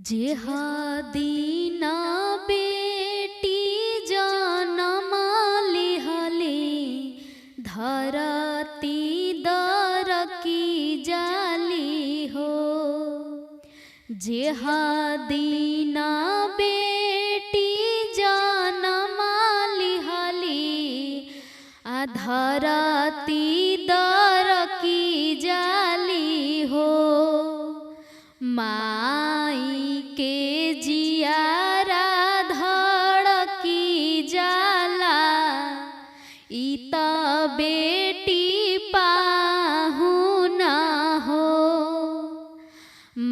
जेहादीना बेटी जनम लिहले धरती दर की जाली हो। जेहादीना बेटी जनम लिहले धरती दर की जाली हो। माई के जियारा धड़की जाला इ त बेटी पाहुना हो।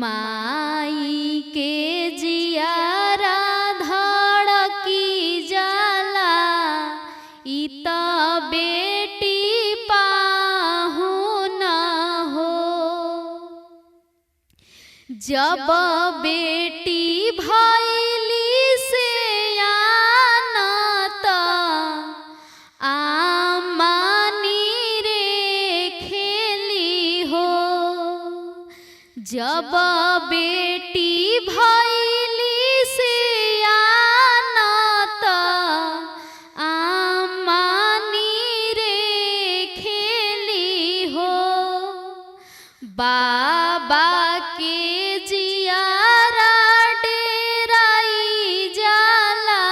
माई के जियारा धड़की जाला इ त बेटी पाहुना हो। जब बेटी भइली से आनत आमानी रे खेली हो। जब बेटी भइली से आनत आमानी रे खेली हो। बाबा के जियारा डेराई जाला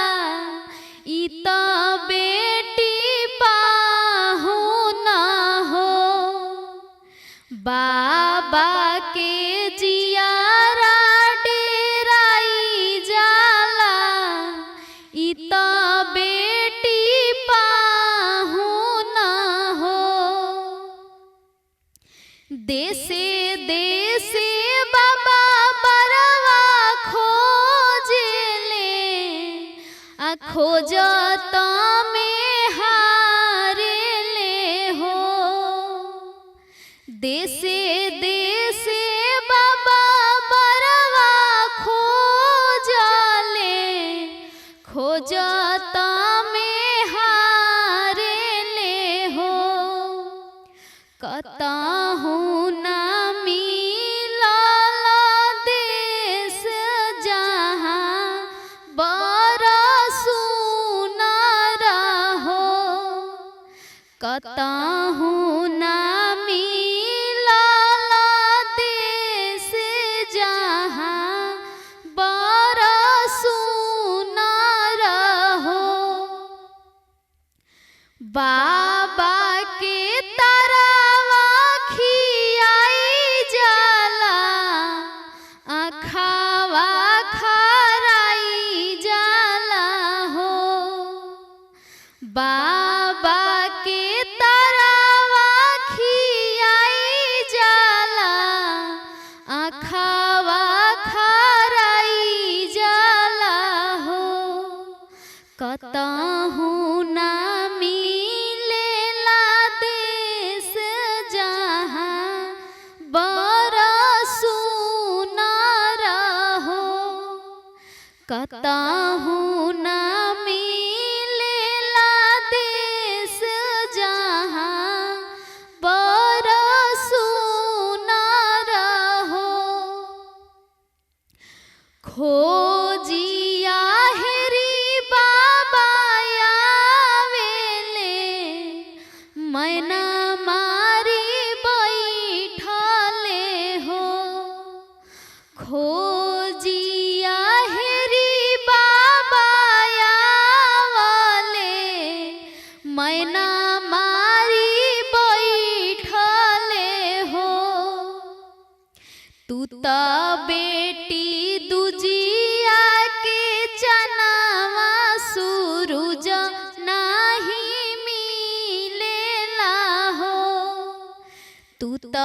इ त बेटी पाहुना हो। बाबा के जियारा डेराई जाला इ त बेटी पाहुना हो। देसे देसे बाबा बरवा खोजले खोजत में हारेले हो। देसे देसे बाबा बरवा खोजले खोजत में हारेले हो। कतहु ना मिलल देश जहाँ बर सुनर हो। कतहु ना मिलल देश जहाँ बर सुनर हो। बाबा के तरवा खियाई जाला खावा खराई जाला हो। बाबा के तरवा खियाई जाला खावा खराई जाला हो। कतहु ना मिलेला देश जहाँ बर सुनर हो। कतहु ना मिलेला देश जहाँ बर सुनर हो। खोजिया हेरी बाबा आवेले मैना मारी बैठले हो। खोजिया हेरी बाबा आवेले मैना मारी बैठले हो। तू त बेटी दुजिया के चनावा सूरज नाही मिलेला हो। तू त